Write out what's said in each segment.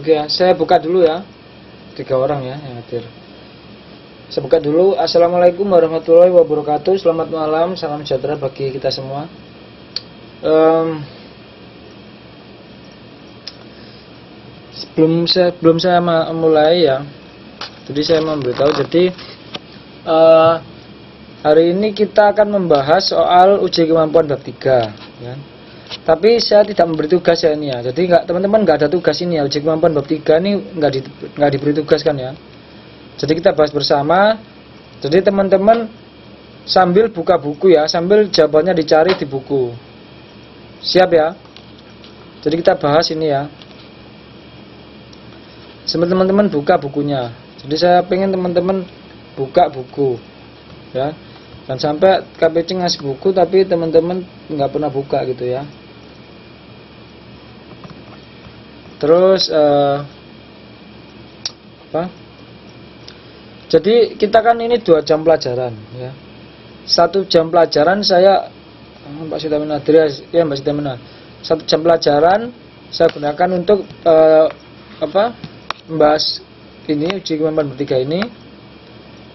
Oke ya, saya buka dulu ya. 3 orang ya yang hadir. Saya buka dulu. Assalamualaikum warahmatullahi wabarakatuh. Selamat malam, salam sejahtera bagi kita semua. Sebelum saya mulai ya, jadi saya memberitahu. Jadi hari ini kita akan membahas soal uji kemampuan bab 3 ya. Tapi saya tidak memberi tugas ya ini ya. Jadi teman-teman nggak ada tugas ini ya. Uji kemampuan bab 3 ini nggak diberi tugas kan ya. Jadi kita bahas bersama. Jadi teman-teman sambil buka buku ya, sambil jawabannya dicari di buku. Siap ya? Jadi kita bahas ini ya. Sambil teman-teman buka bukunya. Jadi saya pengen teman-teman buka buku ya. Dan sampai KPC ngasih buku tapi teman-teman nggak pernah buka gitu ya. Terus jadi kita kan ini 2 jam pelajaran ya. 1 jam pelajaran saya Mbak Sitamina ya Mbak Sitamina. 1 jam pelajaran saya gunakan untuk membahas ini uji kemampuan bab 3 ini.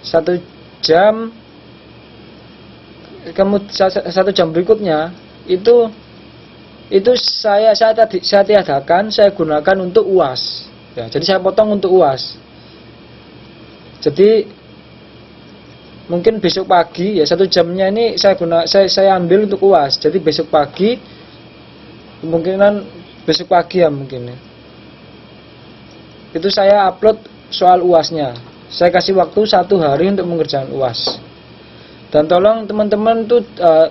1 jam kemudian 1 jam berikutnya itu saya tiadakan, saya gunakan untuk UAS ya. Jadi saya potong untuk UAS. Jadi mungkin besok pagi ya 1 jamnya ini saya ambil untuk UAS. Jadi besok pagi, kemungkinan besok pagi ya mungkin ya, itu saya upload soal UASnya. Saya kasih waktu 1 hari untuk mengerjakan UAS. Dan tolong teman-teman tuh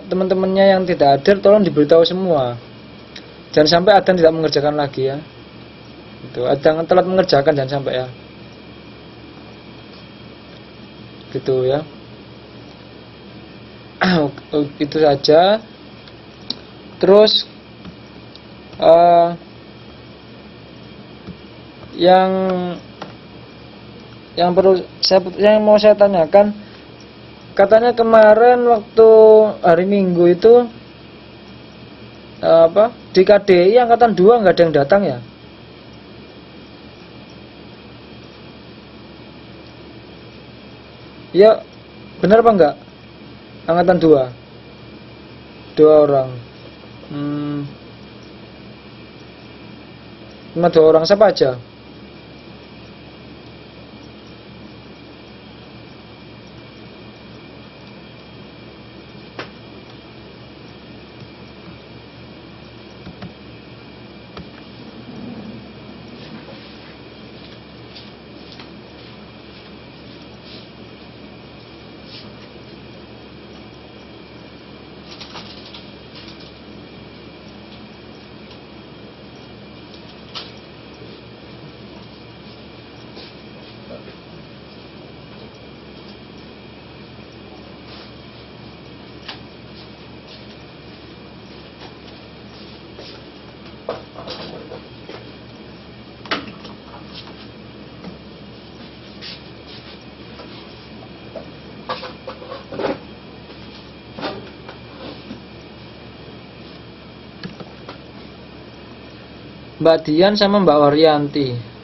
teman-temannya yang tidak hadir tolong diberitahu semua. Jangan sampai ada yang tidak mengerjakan lagi ya. Itu ada yang telat mengerjakan, jangan sampai ya. Gitu ya. Itu saja. Terus yang mau saya tanyakan, katanya kemarin waktu hari Minggu itu di KDI angkatan 2 nggak ada yang datang ya? Ya benar apa enggak? Angkatan 2 orang. Cuma 2 orang, siapa aja? Mbak Dian sama Mbak Waryanti.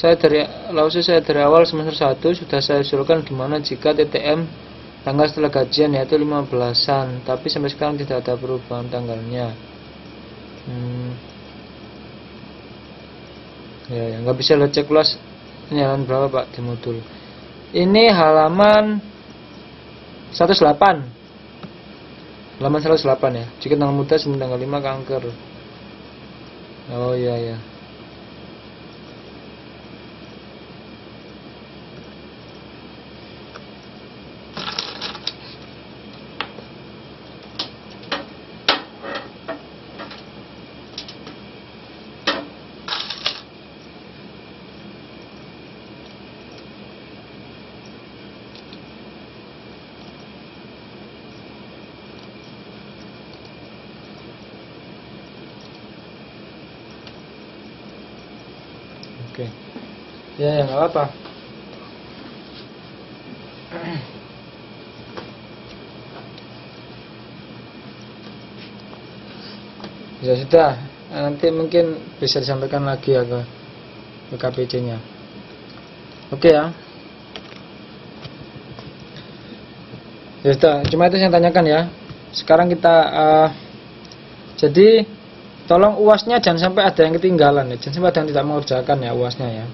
Saya dari awal semester 1 sudah saya usulkan gimana jika TTM tanggal setelah gajian yaitu 15-an, tapi sampai sekarang tidak ada perubahan tanggalnya. Ya, nggak bisa lihat cek kelas ini halaman berapa Pak di modul. Ini halaman 108. Halaman 108 ya. Jika tanggal muda sebelum tanggal 5 kanker. Oh iya ya. Ya nggak apa-apa. Ya sudah, nanti mungkin bisa disampaikan lagi ya ke KPC-nya. Oke ya. Ya sudah, cuma itu yang tanyakan ya. Sekarang kita jadi tolong UASnya jangan sampai ada yang ketinggalan ya, jangan sampai ada yang tidak mengerjakan ya UASnya ya.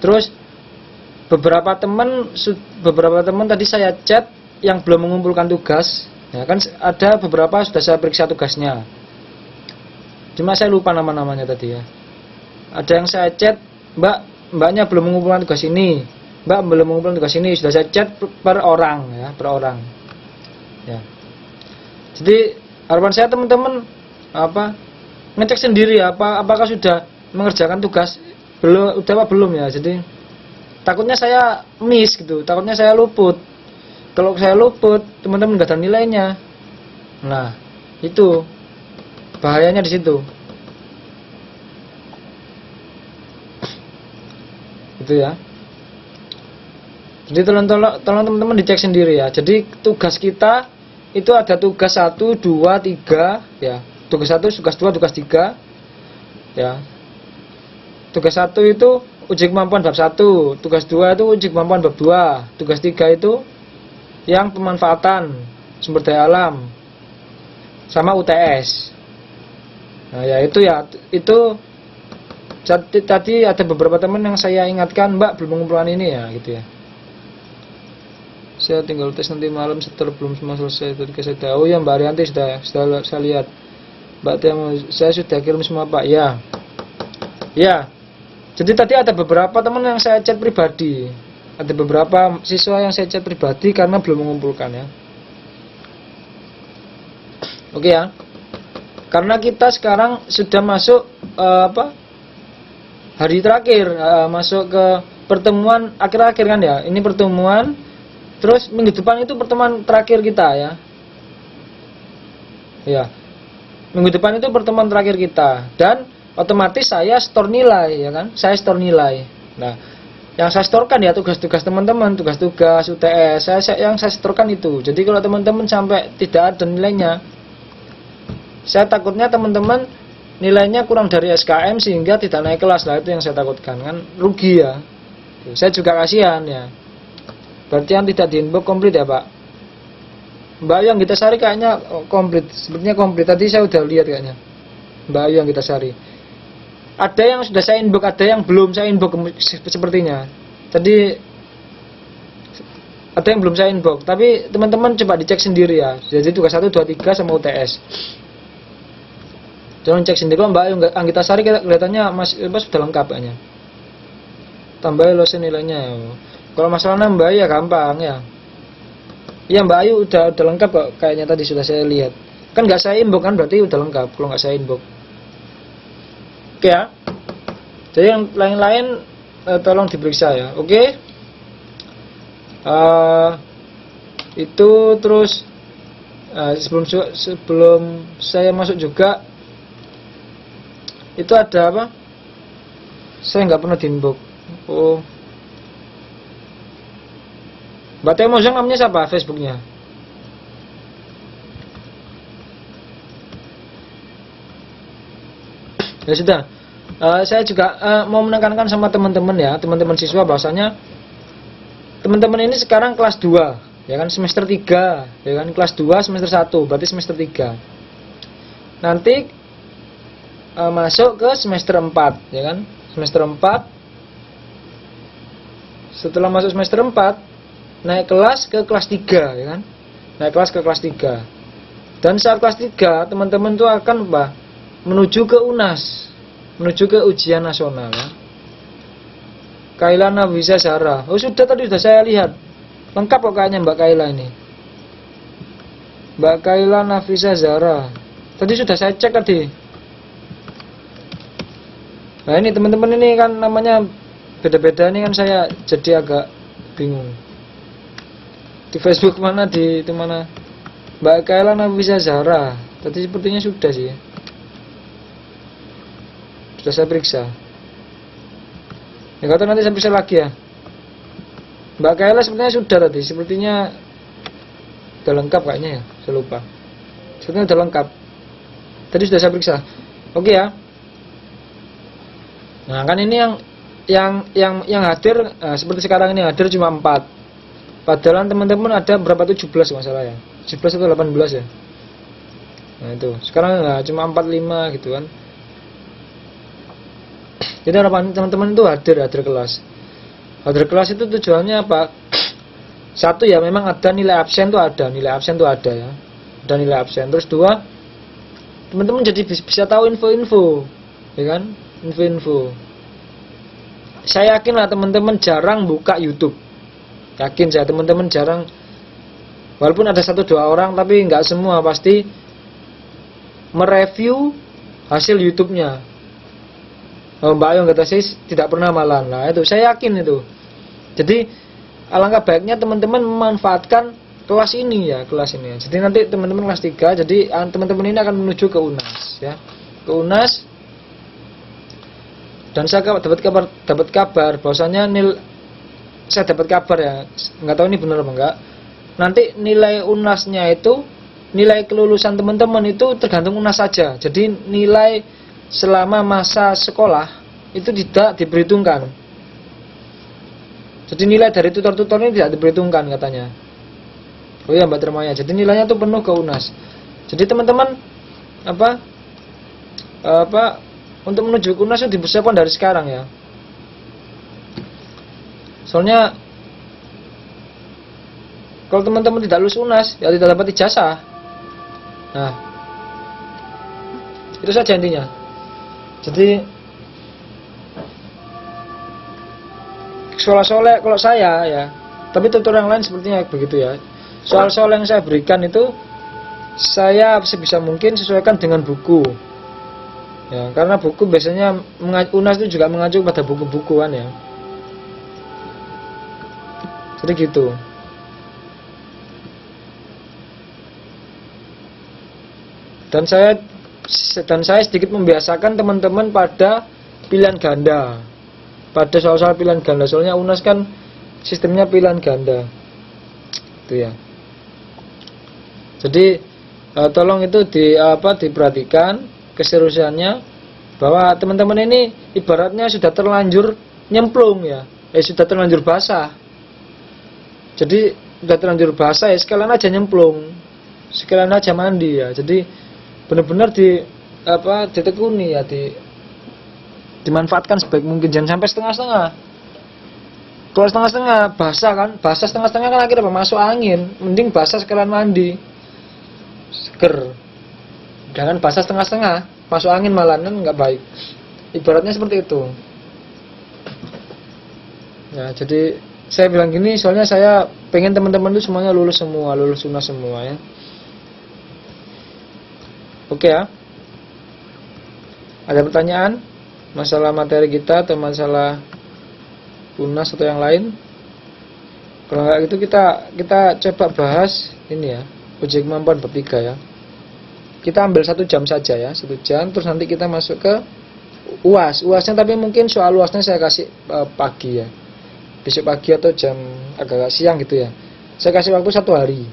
Terus beberapa teman tadi saya chat yang belum mengumpulkan tugas, ya kan ada beberapa sudah saya periksa tugasnya. Cuma saya lupa nama-namanya tadi ya. Ada yang saya chat, mbaknya belum mengumpulkan tugas ini, mbak belum mengumpulkan tugas ini, sudah saya chat per orang ya, per orang. Ya. Jadi harapan saya teman-teman ngecek sendiri apakah sudah mengerjakan tugas udah apa belum ya. Jadi takutnya saya miss gitu, takutnya saya luput. Kalau saya luput, teman-teman nggak ada nilainya. Nah, itu bahayanya di situ. Itu ya. Jadi tolong teman-teman dicek sendiri ya. Jadi tugas kita itu ada tugas 1, 2, 3 ya. Tugas 1, tugas 2, tugas 3 ya. Tugas 1 itu uji kemampuan bab 1, tugas 2 itu uji kemampuan bab 2, tugas 3 itu yang pemanfaatan sumber daya alam sama UTS. Nah, ya itu tadi ada beberapa teman yang saya ingatkan, Mbak belum mengumpulkan ini ya gitu ya. Saya tinggal tes nanti malam setelah belum semua selesai. Tadi saya tahu ya Mbak Arianti sudah saya lihat. Mbak saya sudah kirim semua Pak. Ya. Jadi tadi ada beberapa teman yang saya chat pribadi. Ada beberapa siswa yang saya chat pribadi karena belum mengumpulkan ya. Oke ya. Karena kita sekarang sudah masuk hari terakhir, masuk ke pertemuan akhir-akhir kan ya. Ini pertemuan, terus minggu depan itu pertemuan terakhir kita ya. Ya. Minggu depan itu pertemuan terakhir kita dan otomatis saya store nilai ya kan. Saya store nilai. Nah, yang saya storekan ya tugas-tugas teman-teman, tugas-tugas UTS. Yang saya storekan itu. Jadi kalau teman-teman sampai tidak ada nilainya, saya takutnya teman-teman nilainya kurang dari SKM sehingga tidak naik kelas. Lah itu yang saya takutkan, kan rugi ya. Saya juga kasihan ya. Berarti yang tidak di-inbox komplit ya Pak. Mbak Ayu yang kita sari kayaknya komplit. Sepertinya komplit. Tadi saya udah lihat kayaknya Mbak Ayu yang kita sari. Ada yang sudah saya inbox, ada yang belum saya inbox sepertinya. Tadi ada yang belum saya inbox. Tapi teman-teman coba dicek sendiri ya. Jadi tugas 1, 2, 3 sama UTS. Jangan cek sendiri. Kalau Mbak Ayu Anggita Sari kelihatannya sudah lengkap kayaknya. Tambahin losen nilainya ya. Kalau masalahnya Mbak Ayu ya gampang ya. Iya Mbak Ayu udah lengkap kok kayaknya tadi sudah saya lihat. Kan nggak saya inbox kan berarti udah lengkap kalau nggak saya inbox. Oke ya. Jadi yang lain-lain tolong diperiksa ya. Oke. Itu terus sebelum saya masuk juga itu ada apa? Saya nggak pernah di-inbox. Oh. Mbak Temo Zhang namanya siapa Facebooknya? Ya sudah. Saya juga mau menekankan sama teman-teman ya, teman-teman siswa bahwasanya teman-teman ini sekarang kelas 2, ya kan semester 3, ya kan kelas 2 semester 1, berarti semester 3. Nanti masuk ke semester 4, ya kan? Semester 4. Setelah masuk semester 4, naik kelas ke kelas 3, ya kan? Naik kelas ke kelas 3. Dan saat kelas 3, teman-teman itu akan menuju ke UNAS, menuju ke ujian nasional ya. Kaila Nafisa Zahra. Oh sudah tadi sudah saya lihat. Lengkap kok kayaknya Mbak Kaila ini. Mbak Kaila Nafisa Zahra. Tadi sudah saya cek tadi. Nah ini teman-teman ini kan namanya beda-beda, ini kan saya jadi agak bingung. Di Facebook mana, di itu mana? Mbak Kaila Nafisa Zahra. Tadi sepertinya sudah sih. Sudah saya periksa. Ya kata nanti saya bisa lagi ya. Mbak Kayla sepertinya sudah tadi, sepertinya udah lengkap kayaknya ya, saya lupa. Sepertinya udah lengkap. Tadi sudah saya periksa. Oke ya. Nah kan ini yang hadir seperti sekarang ini hadir cuma 4. Padahal teman-teman ada berapa, 17 masalah ya, 17 atau 18 ya. Nah itu sekarang cuma 4-5 gitu kan. Jadi harapan teman-teman itu hadir kelas. Hadir kelas itu tujuannya apa? Satu ya, memang ada nilai absen tuh ada, ya. Ada nilai absen. Terus dua, teman-teman jadi bisa tahu info-info, ya kan? Info-info. Saya yakin lah teman-teman jarang buka YouTube. Yakin saya teman-teman jarang. Walaupun ada 1-2 orang, tapi nggak semua pasti mereview hasil YouTube-nya. Oh, Mbak Ayu kata saya tidak pernah malah. Nah itu saya yakin itu. Jadi alangkah baiknya teman-teman memanfaatkan kelas ini ya, Jadi nanti teman-teman kelas 3, jadi teman-teman ini akan menuju ke UNAS ya. Ke UNAS. Dan saya dapat kabar bahwasanya saya dapat kabar ya, nggak tahu ini benar apa enggak. Nanti nilai UNAS-nya itu, nilai kelulusan teman-teman itu tergantung UNAS saja. Jadi nilai selama masa sekolah itu tidak diperhitungkan. Jadi nilai dari tutor-tutor ini tidak diperhitungkan katanya. Oh iya Mbak Termaya. Jadi nilainya itu penuh ke UNAS. Jadi teman-teman untuk menuju ke UNAS itu dipersiapkan dari sekarang ya. Soalnya kalau teman-teman tidak lulus UNAS ya tidak dapat ijazah. Nah, itu saja intinya. Jadi soal-soal kalau saya ya, tapi tutor yang lain sepertinya begitu ya. Soal-soal yang saya berikan itu saya sebisa mungkin sesuaikan dengan buku. Ya, karena buku biasanya UNAS itu juga mengacu pada buku-bukuan ya. Jadi gitu. Dan saya sedikit membiasakan teman-teman pada pilihan ganda. Pada soal-soal pilihan ganda. Soalnya UNAS kan sistemnya pilihan ganda. Itu ya. Jadi tolong itu diperhatikan keseriusannya, bahwa teman-teman ini ibaratnya sudah terlanjur nyemplung ya. Sudah terlanjur basah. Jadi sudah terlanjur basah ya, sekalian aja nyemplung. Sekalian aja mandi ya. Jadi benar-benar ditekuni ya, dimanfaatkan sebaik mungkin, jangan sampai setengah-setengah. Kalau setengah-setengah basah kan, setengah-setengah kan akhirnya masuk angin. Mending basah sekalian mandi, seger. Jangan basah setengah-setengah, masuk angin malah kan nggak baik. Ibaratnya seperti itu. Ya, jadi saya bilang gini, soalnya saya pengen teman-teman itu semuanya lulus UNAS semua ya. Oke ya. Ada pertanyaan masalah materi kita atau masalah UNAS atau yang lain? Kalau nggak gitu kita coba bahas ini ya, uji kemampuan bab 3 ya. Kita ambil 1 jam saja ya, 1 jam, terus nanti kita masuk ke UAS. UASnya tapi mungkin soal UASnya saya kasih pagi ya. Besok pagi atau jam agak siang gitu ya. Saya kasih waktu 1 hari.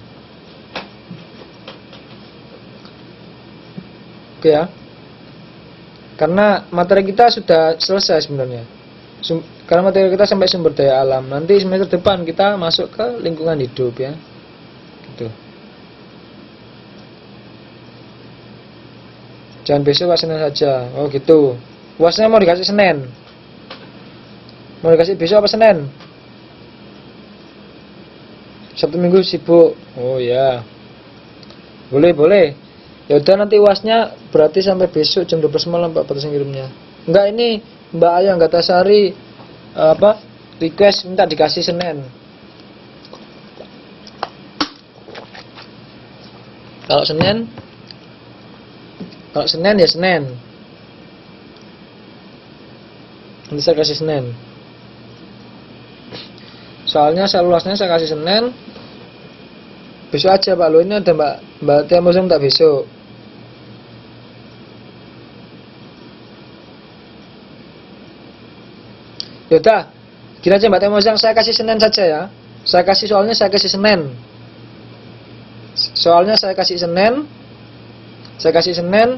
Oke ya. Karena materi kita sudah selesai sebenarnya. Karena materi kita sampai sumber daya alam. Nanti semester depan kita masuk ke lingkungan hidup ya. Gitu. Jangan besok Senin saja. Oh gitu. UASnya mau dikasih Senin. Mau dikasih besok apa Senin? Sabtu Minggu sibuk. Oh ya. Boleh. Ya udah, nanti UASnya berarti sampai besok jam 12 malam Pak Batas ngirimnya. Enggak, ini Mbak Ayu Anggatasari request minta dikasih Senin. Kalau Senin ya Senin. Nanti saya kasih Senin. Soalnya luasnya saya kasih Senin. Besok aja Pak, lo ini ada Mbak Tia Muslim tak besok. Yaudah, gini aja Mbak Temozang, saya kasih Senin saja ya. Saya kasih soalnya saya kasih Senin. Soalnya saya kasih Senin. Saya kasih Senin.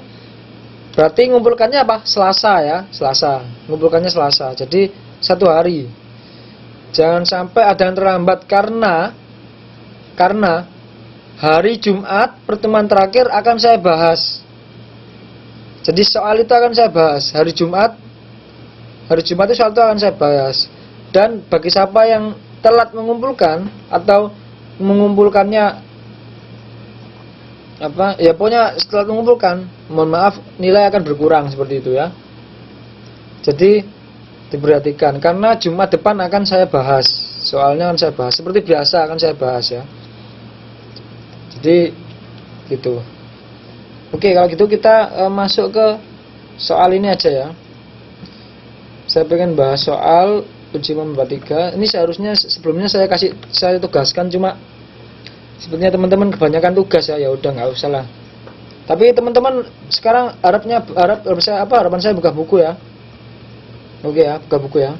Berarti ngumpulkannya apa? Selasa ya, Selasa. Ngumpulkannya Selasa. Jadi 1 hari. Jangan sampai ada yang terlambat karena hari Jumat pertemuan terakhir akan saya bahas. Jadi soal itu akan saya bahas hari Jumat. Hari Jumat itu soal itu akan saya bahas. Dan bagi siapa yang telat mengumpulkan atau mengumpulkannya ya pokoknya setelah mengumpulkan, mohon maaf, nilai akan berkurang seperti itu ya. Jadi diperhatikan karena Jumat depan akan saya bahas. Soalnya akan saya bahas seperti biasa akan saya bahas ya. Jadi gitu. Oke, kalau gitu kita masuk ke soal ini aja ya. Saya pengen bahas soal uji matematika. Ini seharusnya sebelumnya saya tugaskan, cuma sepertinya teman-teman kebanyakan tugas ya. Ya udah nggak usah lah. Tapi teman-teman sekarang harapan saya buka buku ya. Oke ya, buka buku ya.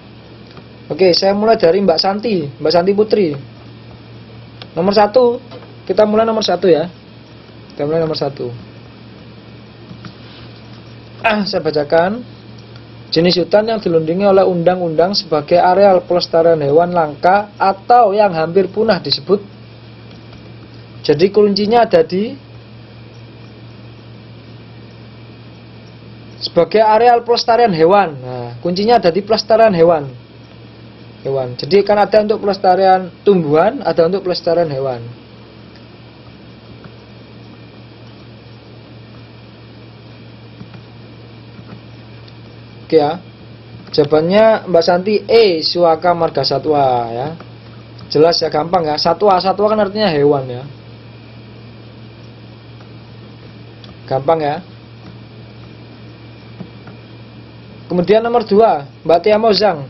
Oke, saya mulai dari Mbak Santi Putri. Nomor 1, kita mulai nomor 1 ya. Kita mulai nomor 1. Saya bacakan. Jenis hutan yang dilindungi oleh undang-undang sebagai areal pelestarian hewan langka atau yang hampir punah disebut. Jadi kuncinya ada di sebagai areal pelestarian hewan. Nah, kuncinya ada di pelestarian hewan. Jadi kan ada untuk pelestarian tumbuhan, ada untuk pelestarian hewan. Oke ya. Jawabannya Mbak Santi Suaka marga satwa ya. Jelas ya, gampang ya. Satwa kan artinya hewan ya. Gampang ya. Kemudian nomor 2, Mbak Tia Mozang.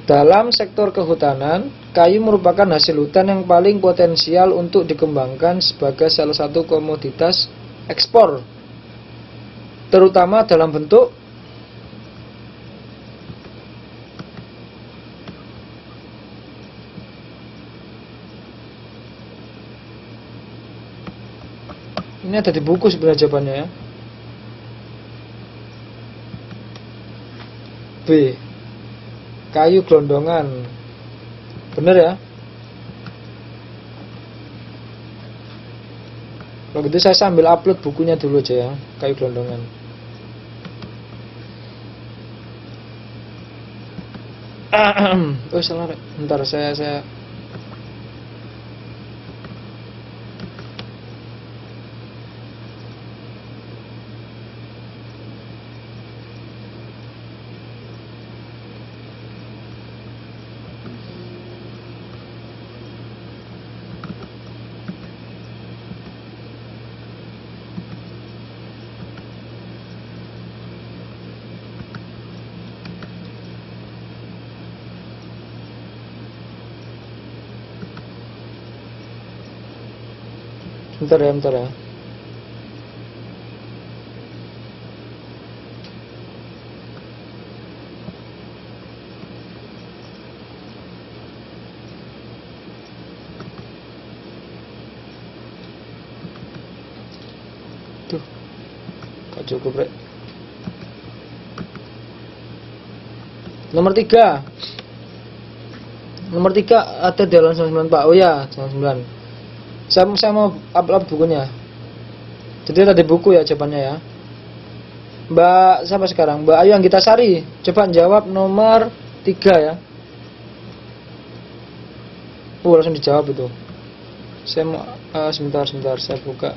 Dalam sektor kehutanan, kayu merupakan hasil hutan yang paling potensial untuk dikembangkan sebagai salah satu komoditas ekspor, terutama dalam bentuk ini ada di buku sebenarnya jawabannya ya. B, kayu gelondongan. Bener ya? Kalau gitu saya sambil upload bukunya dulu aja ya, kayu gelondongan. Oh salah, bentar saya bentar ya. Tuh, gak cukup rek. Nomor 3 ada di halaman 99 Pak. Oh ya, 99. Saya mau upload bukunya. Jadi ada di buku ya jawabannya ya. Mbak siapa sekarang? Mbak Ayu Anggitasari. Coba jawab nomor 3 ya. Langsung dijawab itu. Saya mau sebentar saya buka.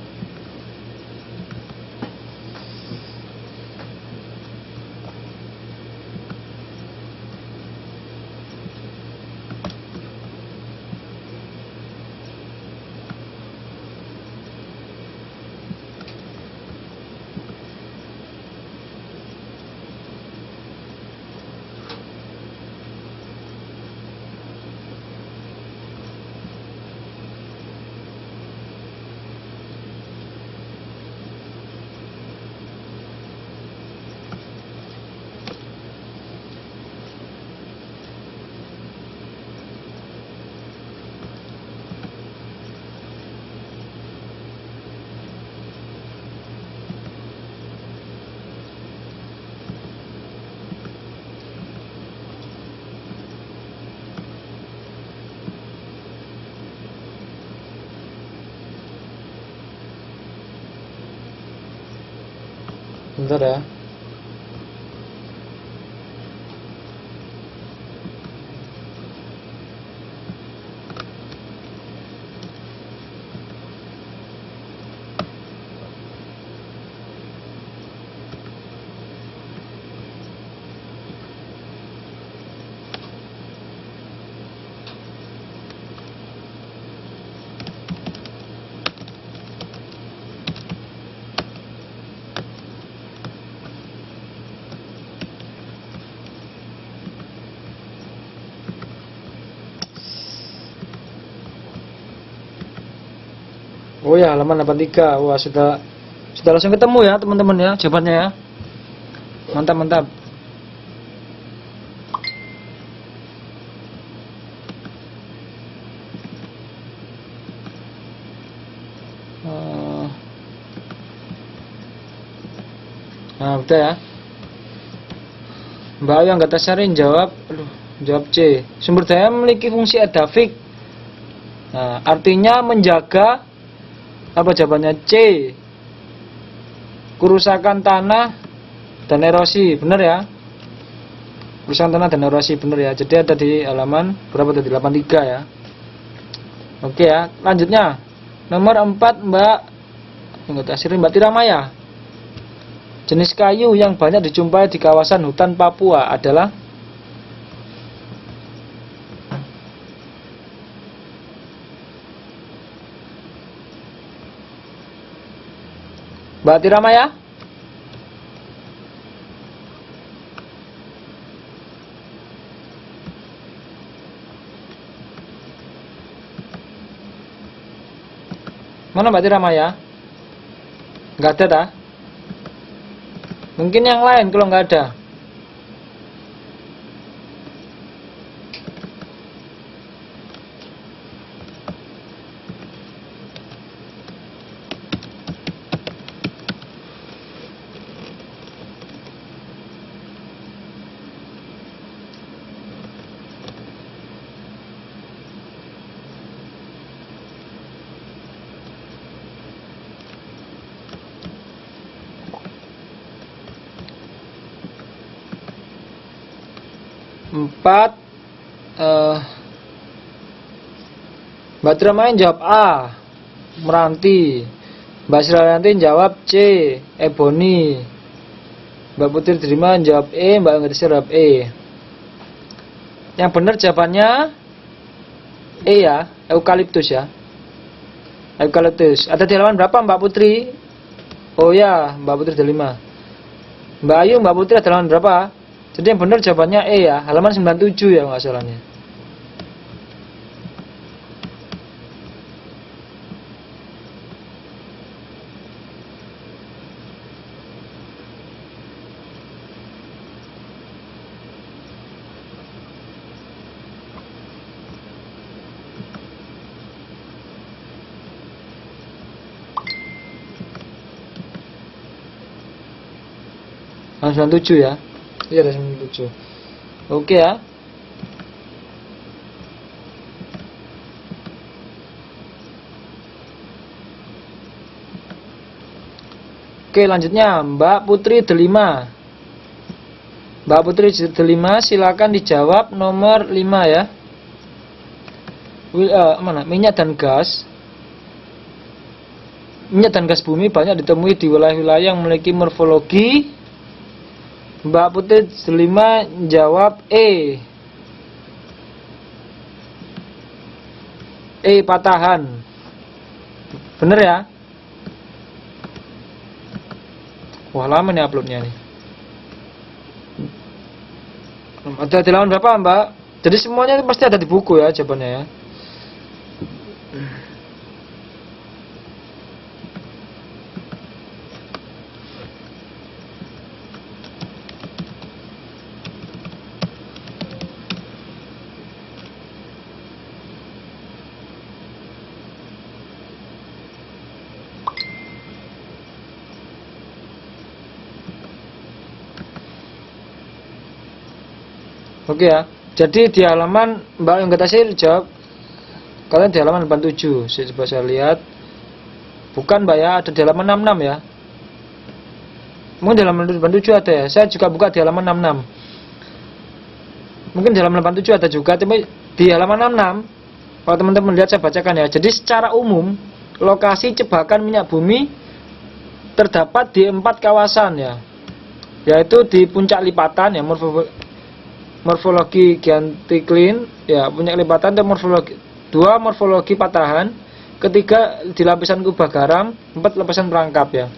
Bentar ya. Oh ya, halaman 83. Wah, sudah langsung ketemu ya, teman-teman ya, jawabannya ya. Mantap, mantap. Nah, udah ya. Mbak Ayu Anggatasari jawab, jawab C. Sumber daya memiliki fungsi edafik. Nah, artinya menjaga, apa jawabannya? C. Kerusakan tanah dan erosi, benar ya? Kerusakan tanah dan erosi, benar ya? Jadi ada di halaman berapa tadi? 83 ya. Oke ya, lanjutnya. Nomor 4 Mbak Anggatasari, Mbak Tiramaya. Jenis kayu yang banyak dijumpai di kawasan hutan Papua adalah? Mbak Tiramaya? Mana Mbak Tiramaya? Nggak ada dah. Mungkin yang lain kalau nggak ada. Empat, Mbak Tiramaya jawab A, Meranti. Mbak Srilanti jawab C, Ebony. Mbak Putri Terima jawab E, Mbak Anggatasari jawab E. Yang benar jawabannya E ya, eukaliptus ya. Eukaliptus. Ada di halaman berapa Mbak Putri? Oh ya, Mbak Putri ada 5. Mbak Ayu, Mbak Putri ada halaman berapa? Jadi yang benar jawabannya E ya, halaman 97 ya nggak salahnya. Halaman 97 ya. Iya, ada 97. Oke ya. Oke, lanjutnya Mbak Putri Delima. Mbak Putri Delima, silakan dijawab nomor 5 ya. Mana? Minyak dan gas. Minyak dan gas bumi banyak ditemui di wilayah-wilayah yang memiliki morfologi. Mbak Putri Delima jawab E. E patahan. Bener ya? Wah, lama nih uploadnya nih. Ada di halaman berapa Mbak? Jadi semuanya pasti ada di buku ya jawabannya ya. Oke ya. Jadi di halaman Mbak Anggatasari jawab, kalian di halaman 87. Coba saya lihat. Bukan Mbak ya, ada di halaman 66 ya. Mungkin di halaman 87 ada ya. Saya juga buka di halaman 66. Mungkin di halaman 87 ada juga, tapi di halaman 66 kalau teman-teman lihat saya bacakan ya. Jadi secara umum lokasi jebakan minyak bumi terdapat di 4 kawasan ya. Yaitu di puncak lipatan ya, morfologi Giantiklin ya, puncak lipatan dan morfologi 2 morfologi patahan, ketiga di lapisan kubah garam, 4 lapisan perangkap ya.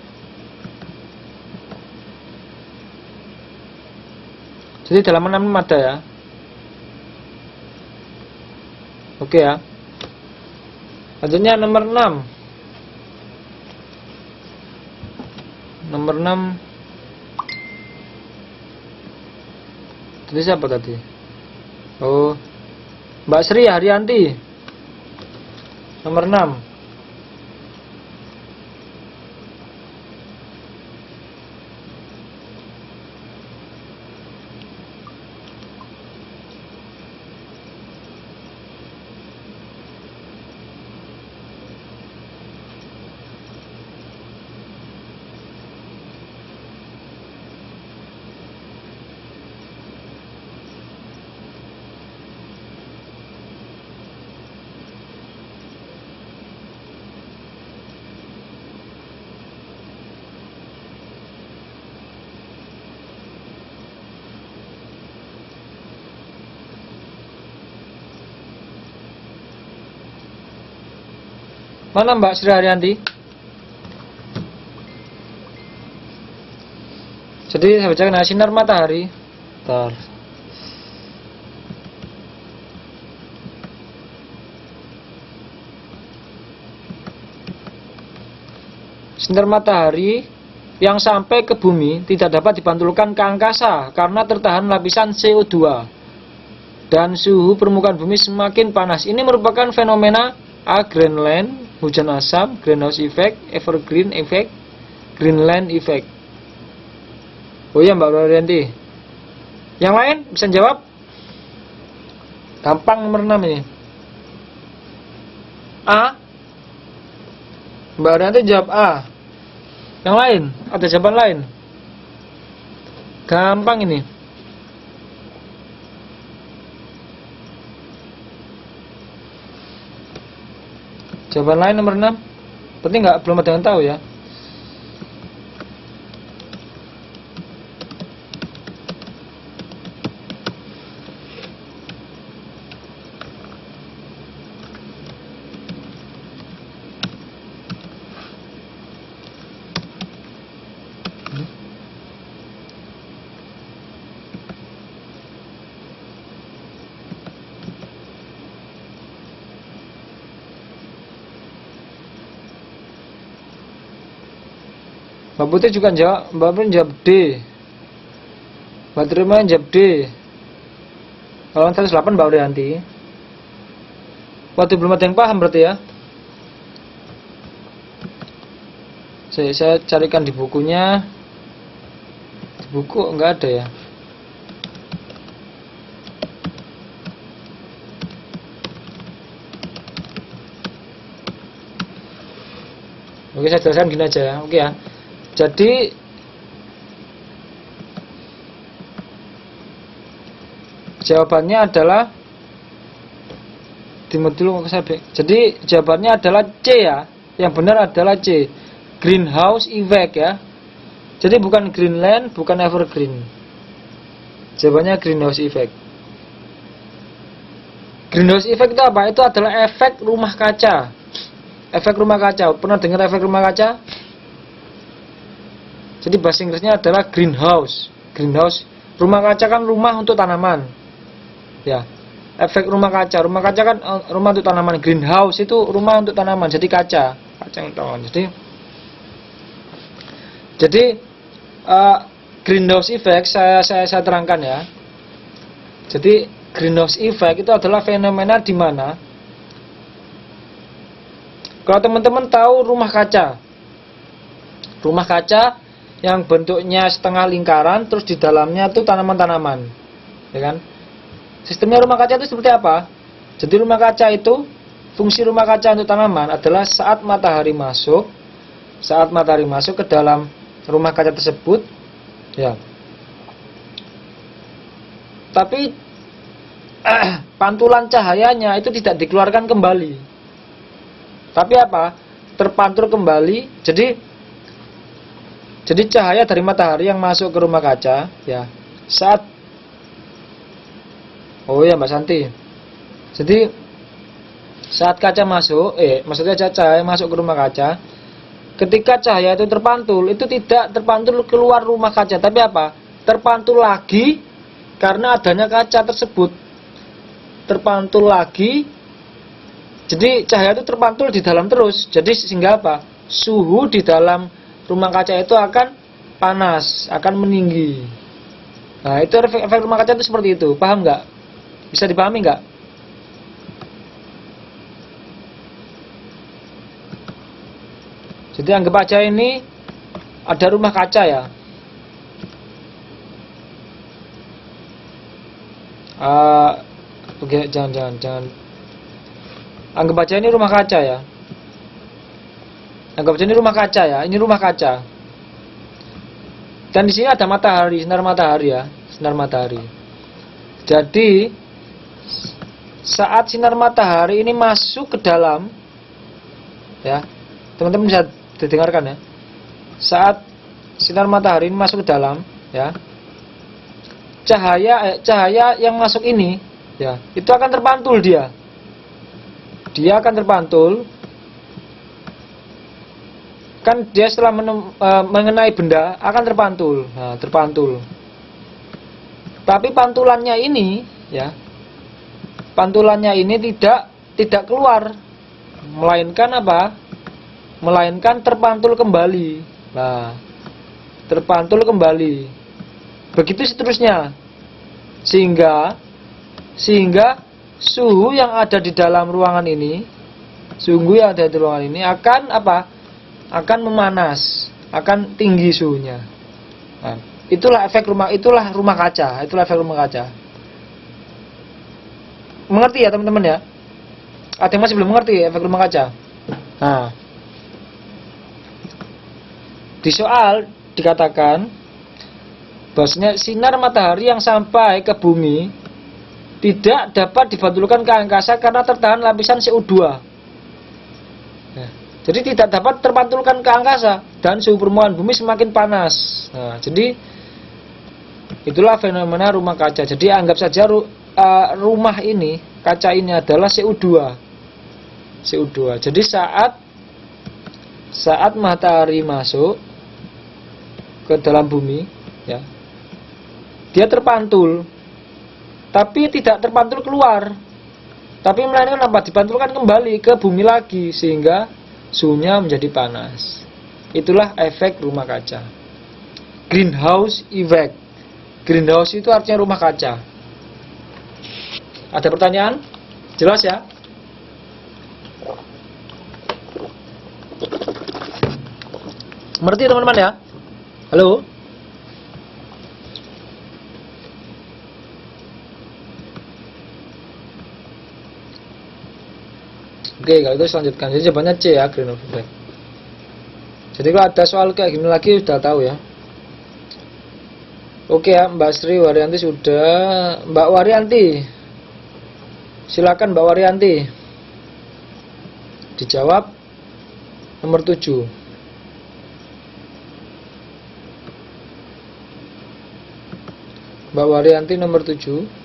Jadi dalam 6 ada ya. Oke ya. Lanjutnya nomor 6. Nomor 6. Tadi siapa tadi? Oh, Mbak Sri Haryanti. Nomor 6. Mana Mbak Sri Haryanti? Jadi saya bacakan sinar matahari. Bentar. Sinar matahari yang sampai ke bumi tidak dapat dipantulkan ke angkasa karena tertahan lapisan CO2 dan suhu permukaan bumi semakin panas. Ini merupakan fenomena Greenland, hujan asam, greenhouse effect, evergreen effect, Greenland effect. Oh iya Mbak Haryanti. Yang lain bisa jawab? Gampang nomor 6 ini. A. Mbak Haryanti jawab A. Yang lain, ada jawaban lain? Gampang ini. Jawaban lain nomor 6. Berarti belum ada yang tahu ya. Mbak Putri juga jawab, Mbak Putri jawab D. Mbak Terima jawab D. Kalau 108 Mbak Haryanti. Waktu belum ada yang paham berarti ya. Saya carikan di bukunya. Di buku enggak ada ya. Oke, saya jelaskan gini aja ya. Oke ya. Jadi jawabannya adalah Jadi jawabannya adalah C ya. Yang benar adalah C. Greenhouse effect ya. Jadi bukan Greenland, bukan evergreen. Jawabannya greenhouse effect. Greenhouse effect itu apa? Itu adalah efek rumah kaca. Efek rumah kaca. Pernah dengar efek rumah kaca? Jadi bahasa Inggrisnya adalah greenhouse. Greenhouse, rumah kaca kan rumah untuk tanaman. Ya. Efek rumah kaca kan rumah untuk tanaman. Greenhouse itu rumah untuk tanaman. Jadi kaca untuk tanaman. Jadi greenhouse effect saya terangkan ya. Jadi greenhouse effect itu adalah fenomena di mana kalau teman-teman tahu rumah kaca yang bentuknya setengah lingkaran, terus di dalamnya tuh tanaman-tanaman, ya kan? Sistemnya rumah kaca itu seperti apa? Jadi rumah kaca itu, fungsi rumah kaca untuk tanaman adalah saat matahari masuk ke dalam rumah kaca tersebut, ya. Tapi pantulan cahayanya itu tidak dikeluarkan kembali. Tapi apa? Terpantul kembali. Jadi cahaya dari matahari yang masuk ke rumah kaca, ya, saat oh ya Mbak Santi. Jadi saat kaca masuk, maksudnya cahaya masuk ke rumah kaca, ketika cahaya itu terpantul, itu tidak terpantul keluar rumah kaca, tapi apa? Terpantul lagi karena adanya kaca tersebut. Terpantul lagi. Jadi cahaya itu terpantul di dalam terus. Jadi sehingga apa? Suhu di dalam rumah kaca itu akan panas, akan meninggi. Nah, itu efek rumah kaca itu seperti itu. Paham nggak? Bisa dipahami nggak? Jadi anggap aja ini ada rumah kaca ya. Oke, jangan. Anggap aja ini rumah kaca ya. Anggap aja ini rumah kaca ya. Ini rumah kaca. Dan di sini ada matahari, sinar matahari ya, sinar matahari. Jadi saat sinar matahari ini masuk ke dalam, ya, teman-teman bisa didengarkan ya. Saat sinar matahari ini masuk ke dalam, ya, cahaya yang masuk ini, ya, itu akan terpantul dia. Dia akan terpantul. Kan dia setelah mengenai benda akan terpantul. Nah, terpantul. Tapi pantulannya ini, ya, pantulannya ini tidak keluar, melainkan apa? Melainkan terpantul kembali. Nah, terpantul kembali. Begitu seterusnya. Sehingga suhu yang ada di dalam ruangan ini, suhu yang ada di ruangan ini akan apa? Akan memanas, akan tinggi suhunya. Nah, itulah rumah kaca, itulah efek rumah kaca. Mengerti ya teman-teman ya? Ada yang masih belum mengerti efek rumah kaca? Nah, di soal dikatakan bahwasanya sinar matahari yang sampai ke bumi tidak dapat dipantulkan ke angkasa karena tertahan lapisan CO2. Jadi tidak dapat terpantulkan ke angkasa dan suhu permukaan bumi semakin panas. Nah, jadi itulah fenomena rumah kaca. Jadi anggap saja rumah ini, kaca ini adalah CO2. CO2. Jadi saat matahari masuk ke dalam bumi, ya, dia terpantul, tapi tidak terpantul keluar. Tapi melainkan apa? Dipantulkan kembali ke bumi lagi sehingga suhunya menjadi panas. Itulah efek rumah kaca. Greenhouse effect. Greenhouse itu artinya rumah kaca. Ada pertanyaan? Jelas ya? Mengerti teman-teman ya? Halo? Oke, kalau itu selanjutkan. Jadi jawabannya C ya, greenhouse effect. Jadi kalau ada soal kayak gini lagi sudah tahu ya. Oke ya, Mbak Sri Waryanti sudah. Mbak Waryanti, silakan Mbak Waryanti. Dijawab nomor 7. Mbak Waryanti nomor 7.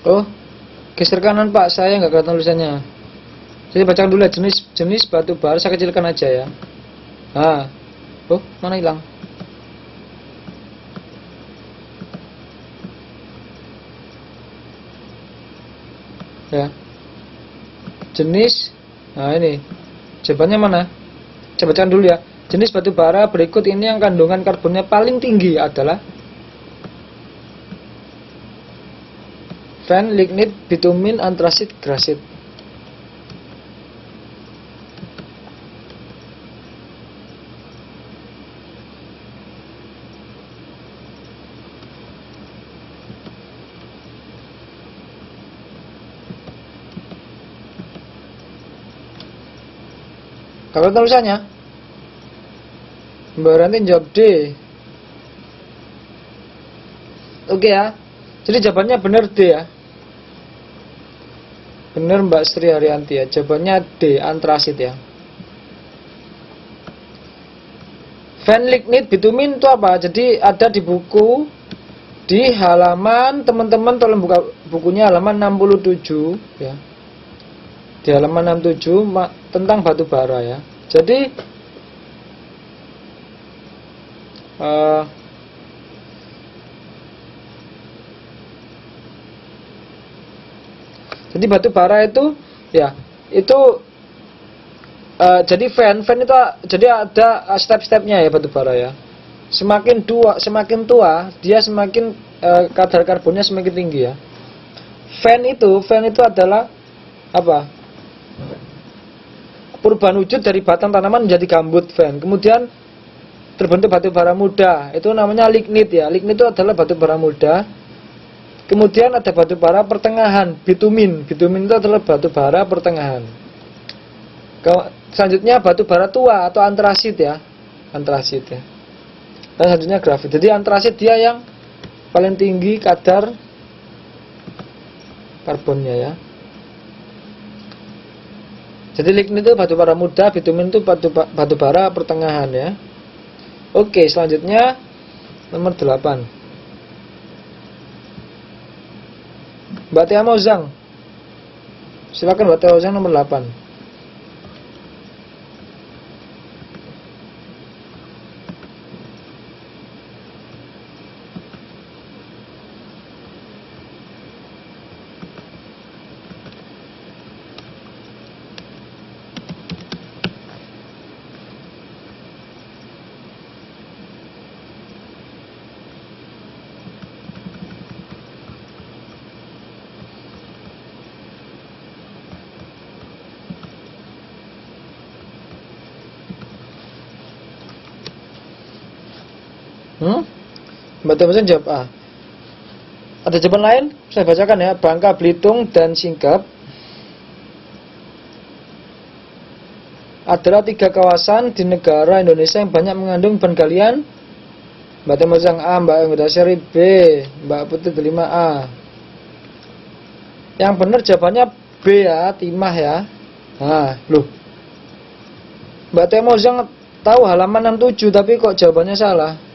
Oh, geser kanan Pak, saya nggak kelihatan tulisannya. Jadi bacakan dulu ya, jenis batu bara, saya kecilkan aja ya. Nah, oh mana hilang? Ya, jenis, nah ini jawabannya mana? Saya bacakan dulu ya. Jenis batu bara berikut ini yang kandungan karbonnya paling tinggi adalah fen, lignit, bitumin, antrasit, grasit. Kalau tulisannya Mbak Ranti jawab D. Oke ya. Jadi jawabannya benar D ya. Benar Mbak Sri Haryanti ya. Jawabannya D, antrasit ya. Fen, lignit, bitumin itu apa? Jadi ada di buku, di halaman, teman-teman tolong buka bukunya halaman 67 ya. Di halaman 67 tentang batu bara ya. Jadi batu bara itu ya, itu jadi fen itu jadi ada step-stepnya ya batu bara ya. Semakin tua dia semakin kadar karbonnya semakin tinggi ya. Fen itu adalah apa? Perubahan wujud dari batang tanaman menjadi gambut fen. Kemudian terbentuk batu bara muda, itu namanya lignit ya. Lignit itu adalah batu bara muda. Kemudian ada batu bara pertengahan, bitumin. Bitumin itu adalah batu bara pertengahan. Selanjutnya batu bara tua atau antrasit ya. Antrasit ya. Dan selanjutnya grafit. Jadi antrasit dia yang paling tinggi kadar karbonnya ya. Jadi lignit itu batu bara muda, bitumin itu batu bara pertengahan ya. Oke, selanjutnya nomor 8. Mbak Tia Mauzang. Silakan Mbak Tia Mauzang nomor 8. Mbak Thomason jawab A. Ada jawaban lain? Saya bacakan ya. Bangka Belitung dan Singkep adalah 3 kawasan di negara Indonesia yang banyak mengandung bahan galian. Mbak Thomason A, Mbak Anggota B, Mbak Putri Delima A. Yang benar jawabannya B ya, timah ya. Nah, loh. Mbak Thomason tahu halaman 67 tapi kok jawabannya salah.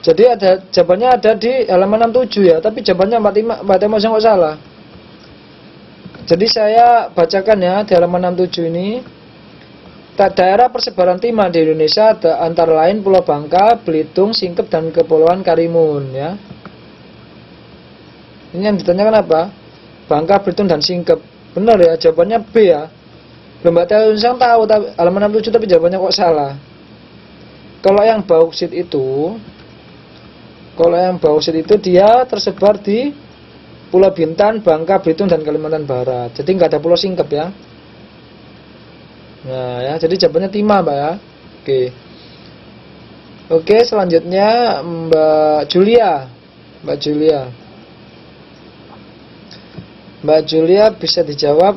Jadi jawabannya ada di halaman 67 ya, tapi jawabannya Mbak Temos yang kok salah. Jadi saya bacakan ya di halaman 67 ini. Daerah persebaran timah di Indonesia ada antara lain Pulau Bangka, Belitung, Singkep dan Kepulauan Karimun ya. Ini yang ditanyakan apa? Bangka, Belitung dan Singkep. Benar ya, jawabannya B ya. Mbak Temos yang tahu halaman 67 tapi jawabannya kok salah. Kalau yang bauksit itu dia tersebar di Pulau Bintan, Bangka, Belitung dan Kalimantan Barat. Jadi nggak ada Pulau Singkep ya. Nah ya, jadi jawabannya timah Mbak ya. Oke, selanjutnya Mbak Julia bisa dijawab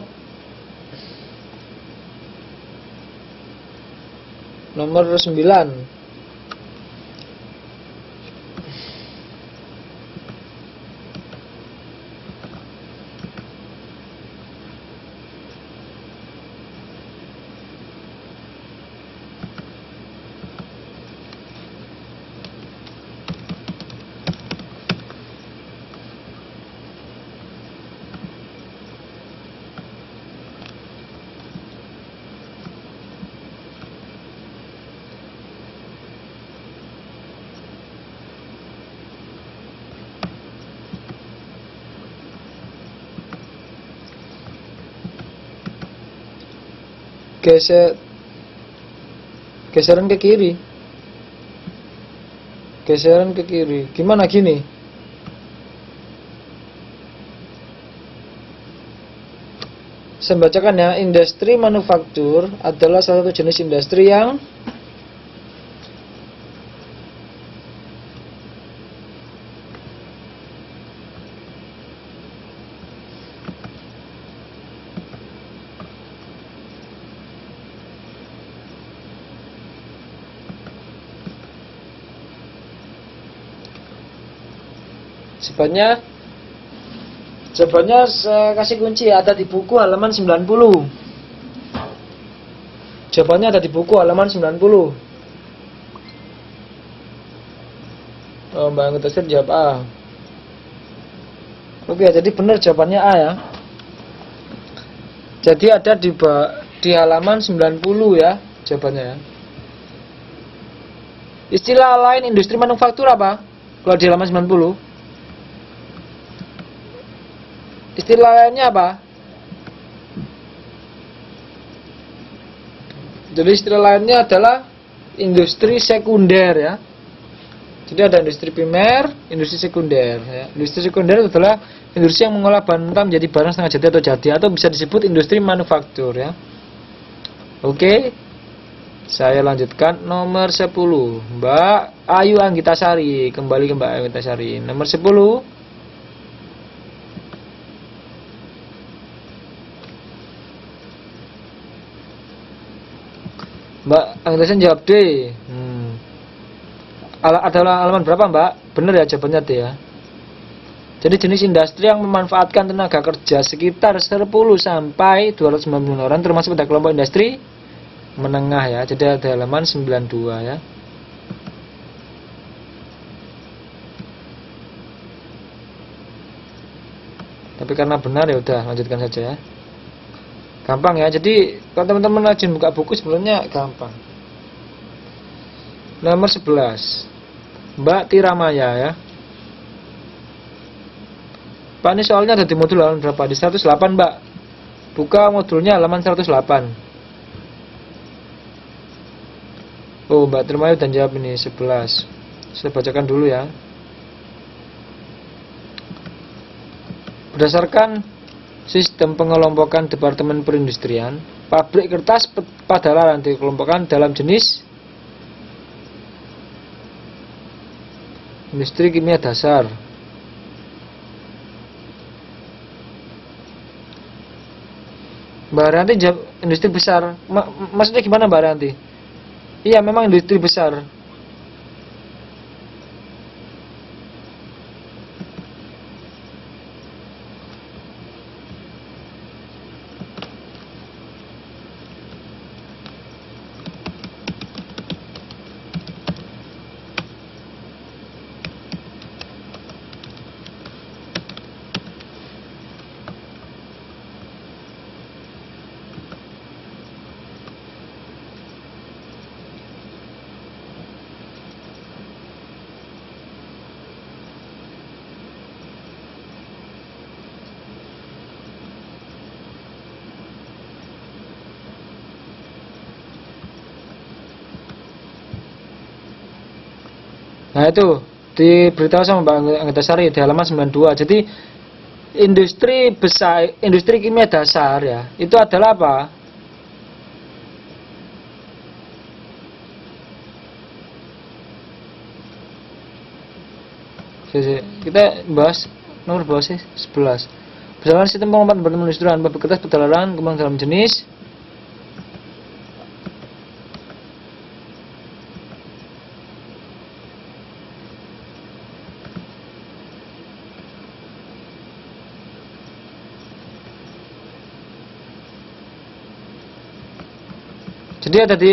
nomor 9. geseran ke kiri. Geseran ke kiri. Gimana gini? Saya bacakan ya, industri manufaktur adalah salah satu jenis industri yang jawabannya saya kasih kunci, ada di buku halaman 90. Jawabannya ada di buku halaman 90. Oh, Mbak Anggota jawab A. Oke, jadi benar jawabannya A ya. Jadi ada di halaman 90 ya jawabannya ya. Istilah lain industri manufaktur apa? Kalau di halaman 90. Istilah lainnya apa? Jadi istilah lainnya adalah industri sekunder ya. Jadi ada industri primer, industri sekunder ya. Industri sekunder adalah industri yang mengolah bahan mentah menjadi barang setengah jadi atau jadi, atau bisa disebut industri manufaktur ya. Oke. Saya lanjutkan nomor 10. Mbak Ayu Anggitasari, kembali ke Mbak Ayu Anggitasari. Nomor 10. Mbak Anggitasari jawab D. Adalah halaman berapa Mbak? Benar ya jawabannya D ya. Jadi jenis industri yang memanfaatkan tenaga kerja sekitar 10 sampai 290 orang, termasuk pada kelompok industri menengah ya. Jadi ada halaman 92 ya. Tapi karena benar ya udah lanjutkan saja ya. Gampang ya. Jadi kalau teman-teman rajin buka buku sebelumnya gampang. Nomor 11. Mbak Tiramaya ya. Pak, ini soalnya ada di modul halaman berapa? Di 108 Mbak. Buka modulnya halaman 108. Oh, Mbak Tiramaya dan jawab ini 11. Saya bacakan dulu ya. Berdasarkan sistem pengelompokan Departemen Perindustrian, pabrik kertas pada larang dikelompokkan dalam jenis industri kimia dasar, Mbak Ranti jawab industri besar. Maksudnya gimana Mbak Ranti? Iya, memang industri besar. Nah itu diberitahu sama Mbak Anggitasari di halaman 92. Jadi industri besar, industri kimia dasar ya, itu adalah apa? Kita bahas nomor bawah sih 11. Berdasarkan sistem pengumpulan perindustrian pabrik kertas pedalaran kembang dalam jenis. Jadi ada di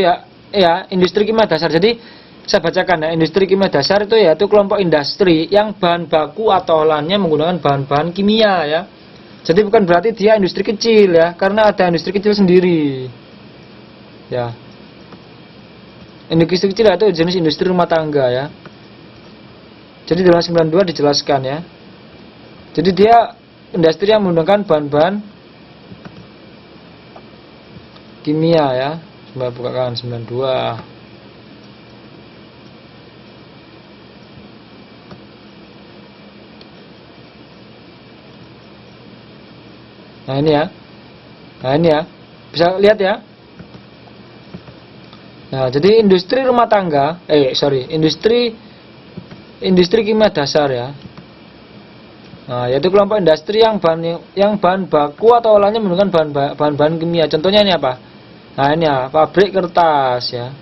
ya industri kimia dasar. Jadi saya bacakan ya, industri kimia dasar itu yaitu kelompok industri yang bahan baku atau olahannya menggunakan bahan-bahan kimia ya. Jadi bukan berarti dia industri kecil ya, karena ada industri kecil sendiri. Ya. Industri kecil itu jenis industri rumah tangga ya. Jadi dalam 92 dijelaskan ya. Jadi dia industri yang menggunakan bahan-bahan kimia ya. Coba bukakan 92. Nah ini ya. Nah ini ya. Bisa lihat ya. Nah, jadi industri rumah tangga, industri kimia dasar ya. Nah, yaitu kelompok industri yang bahan baku atau olahannya menggunakan bahan-bahan kimia. Contohnya ini apa? Nah, ini ya, pabrik kertas ya.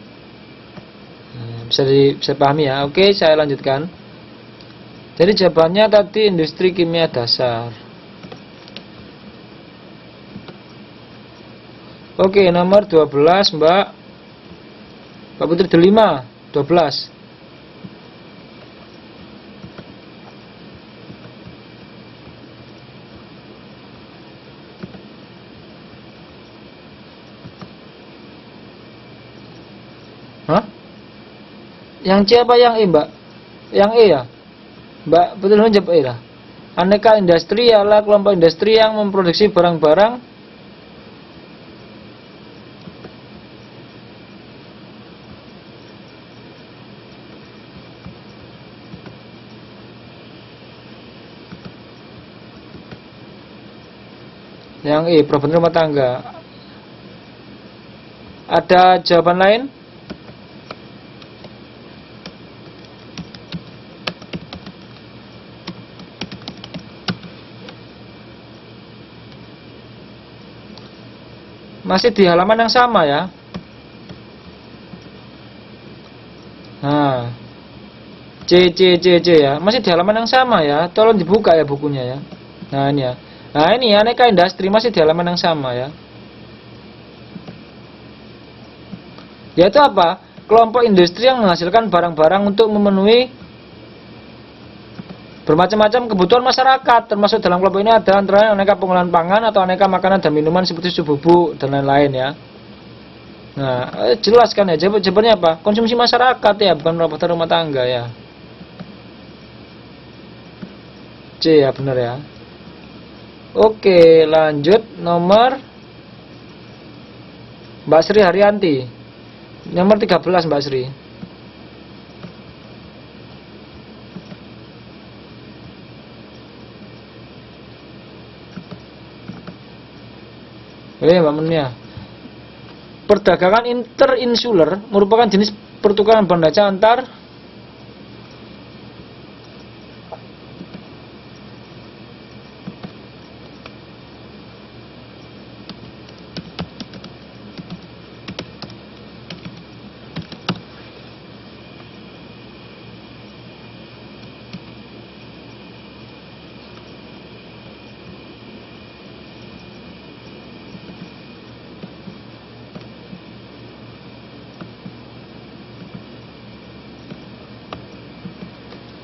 Nah, bisa pahami ya. Oke, saya lanjutkan. Jadi jawabannya tadi industri kimia dasar. Oke, nomor 12, Mbak Putri Delima, 12. Hah? Yang C apa yang E, Mbak? Yang E ya? Mbak Putri Delima jawab E lah. Aneka industri adalah kelompok industri yang memproduksi barang-barang yang E, proven rumah tangga. Ada jawaban lain? Masih di halaman yang sama ya. Nah, C ya. Masih di halaman yang sama ya. Tolong dibuka ya bukunya ya. Nah, ini ya. Nah, ini aneka industri masih di halaman yang sama ya. Yaitu apa? Kelompok industri yang menghasilkan barang-barang untuk memenuhi bermacam-macam kebutuhan masyarakat. Termasuk dalam kelompok ini ada antara aneka pengolahan pangan atau aneka makanan dan minuman seperti susu bubuk dan lain-lain ya. Nah, jelaskan ya. Jawabannya apa? Konsumsi masyarakat ya, bukan perawatan rumah tangga ya. C ya, benar ya. Oke, lanjut nomor Mbak Sri Haryanti. Nomor 13 Mbak Sri. Mbak Munia. Perdagangan interinsular merupakan jenis pertukaran barang dagang antar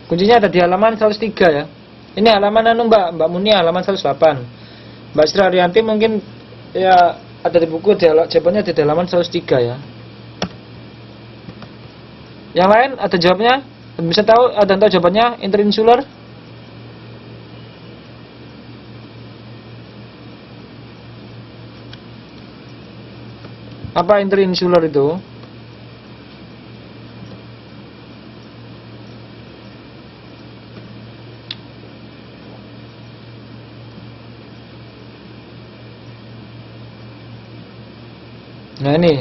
kuncinya ada di halaman 103 ya. Ini halaman Mbak Munia halaman 108. Mbak Sri Haryanti mungkin ya ada di buku jawabannya di halaman 103 ya. Yang lain ada jawabnya? Bisa tahu jawabannya interinsular? Apa interinsular itu? Nah ini.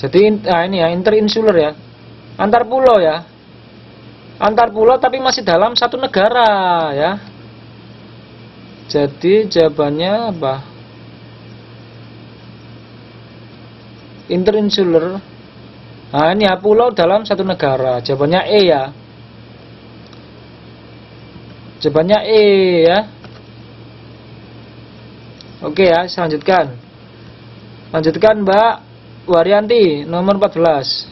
Jadi ini ya interinsular ya. Antar pulau ya. Antar pulau tapi masih dalam satu negara ya. Jadi jawabannya apa? Interinsular. Nah ini ya pulau dalam satu negara. Jawabannya E ya. Jawabannya E ya. Oke ya, saya lanjutkan. Lanjutkan Mbak Waryanti, nomor 14.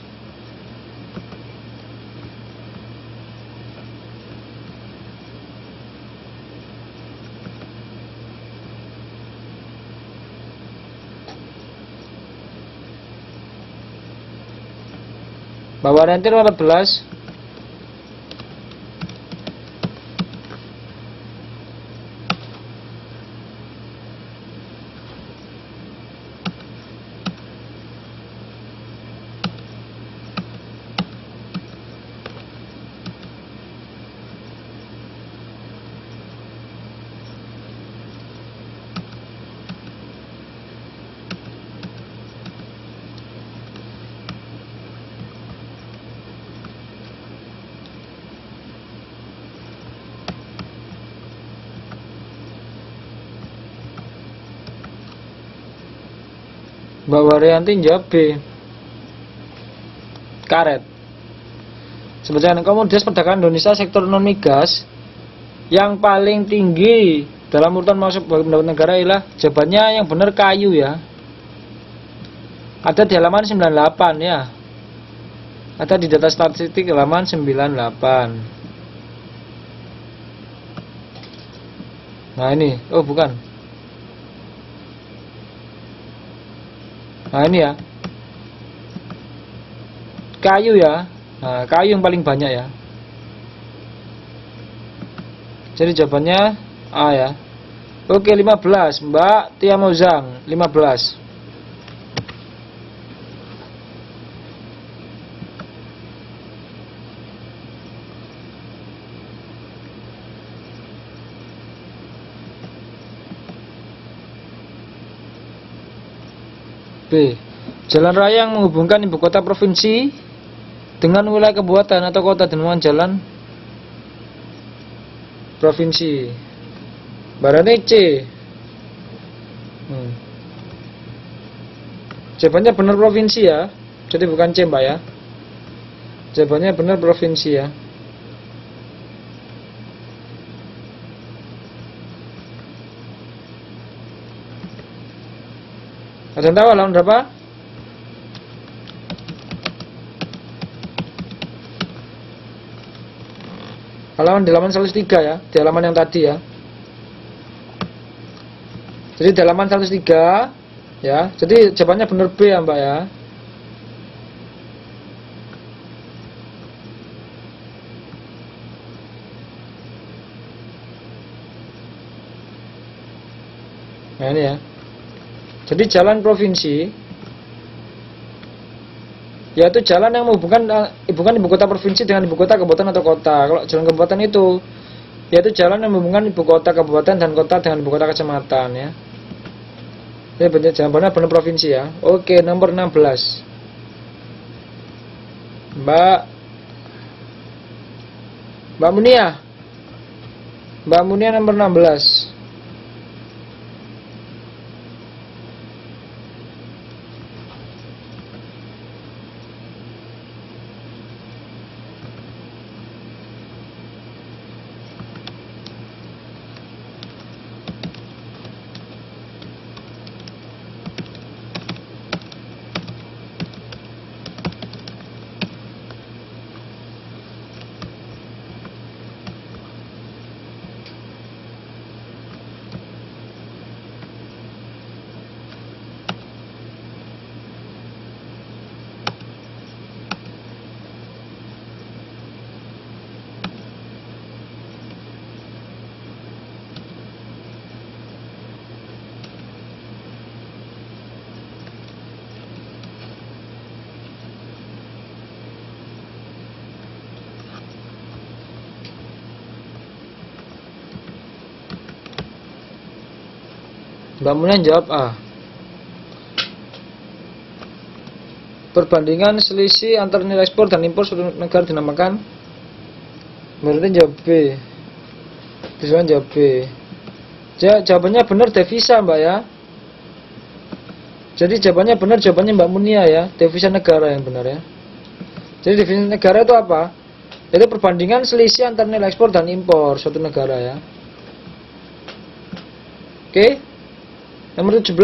Mbak Waryanti nomor 14. Mbak Waryanti jawab B. Karet. Sebagai komoditas perdagangan Indonesia sektor non migas yang paling tinggi dalam urutan masuk pendapat negara ialah jawabannya yang benar kayu ya. Ada di halaman 98 ya. Ada di data statistik halaman 98. Nah ini, oh bukan. Nah ini ya. Kayu ya. Nah, kayu yang paling banyak ya. Jadi jawabannya A ya. Oke, 15. Mbak Tia Mozang, 15. B. Jalan raya yang menghubungkan ibu kota provinsi dengan wilayah kabupaten atau kota dengan jalan provinsi. Barangnya C. Jawabannya benar provinsi ya. Jadi bukan C Mbak ya. Jawabannya benar provinsi ya. Ada yang tahu halaman berapa? Halaman di halaman 103 ya, di halaman yang tadi ya. Jadi di halaman 103 ya. Jadi jawabannya benar B ya Mbak ya. Nah ini ya. Jadi jalan provinsi yaitu jalan yang menghubungkan ibu kota provinsi dengan ibu kota kabupaten atau kota. Kalau jalan kabupaten itu yaitu jalan yang menghubungkan ibu kota kabupaten dan kota dengan ibu kota kecamatan ya. Ini jawabannya benar provinsi ya. Oke, nomor 16. Mbak Munia. Mbak Munia nomor 16. Mbak Mulia jawab A. Perbandingan selisih antara nilai ekspor dan impor suatu negara dinamakan. Berarti jawab B. Disuruh jawab B. Jawabannya benar devisa Mbak ya. Jadi jawabannya benar, jawabannya Mbak Munia ya. Devisa negara yang benar ya. Jadi devisa negara itu apa? Itu perbandingan selisih antara nilai ekspor dan impor suatu negara ya. Oke. Nomor 17.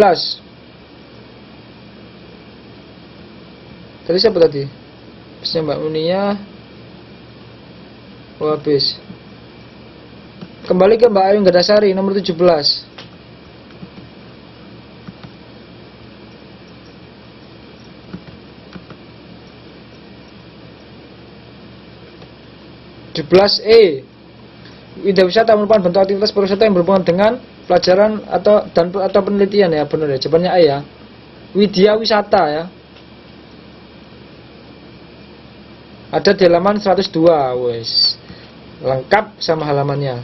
Tadi siapa tadi? Habisnya Mbak Munia. Oh habis. Kembali ke Mbak Ayu Gadasari nomor 17. E. Widya wisata merupakan bentuk aktivitas pariwisata yang berhubungan dengan pelajaran atau penelitian ya, benar ya. Jawabannya A ya. Widya wisata ya. Ada di halaman 102, wes. Lengkap sama halamannya.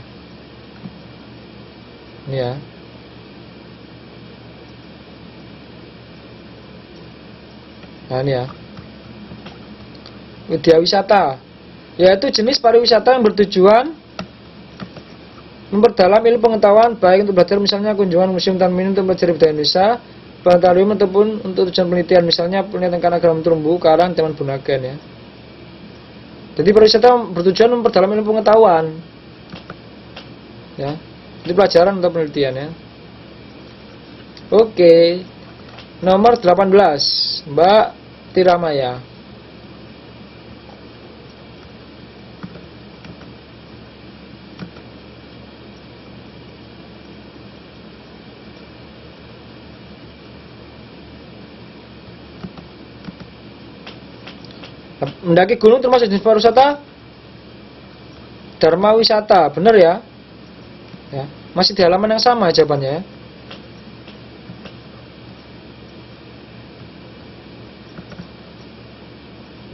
Ini ya. Nah ini ya. Widya wisata yaitu jenis pariwisata yang bertujuan memperdalam ilmu pengetahuan baik untuk belajar misalnya kunjungan museum dan minum untuk belajar budaya Indonesia planetarium ataupun untuk tujuan penelitian, misalnya penelitian karang terumbu karang Taman Bunaken ya. Jadi pariwisata bertujuan memperdalam ilmu pengetahuan ya, jadi pelajaran atau penelitian ya. Oke, nomor 18 Mbak Tiramaya. Mendaki gunung termasuk jenis pariwisata? Dharma wisata, benar ya? Ya, masih di halaman yang sama jawabannya ya.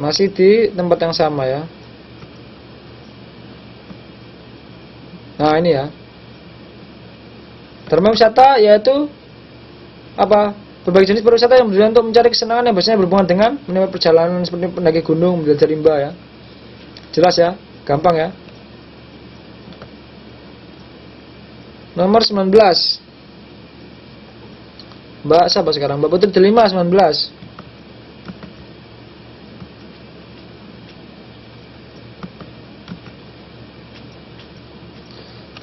Masih di tempat yang sama ya. Nah, ini ya. Dharma wisata yaitu apa? Berbagai jenis pariwisata yang bertujuan untuk mencari kesenangan yang biasanya berhubungan dengan menempuh perjalanan seperti mendaki gunung, belajar rimba ya. Jelas ya? Gampang ya? Nomor 19 Mbak siapa sekarang? Mbak Putri Delima 19.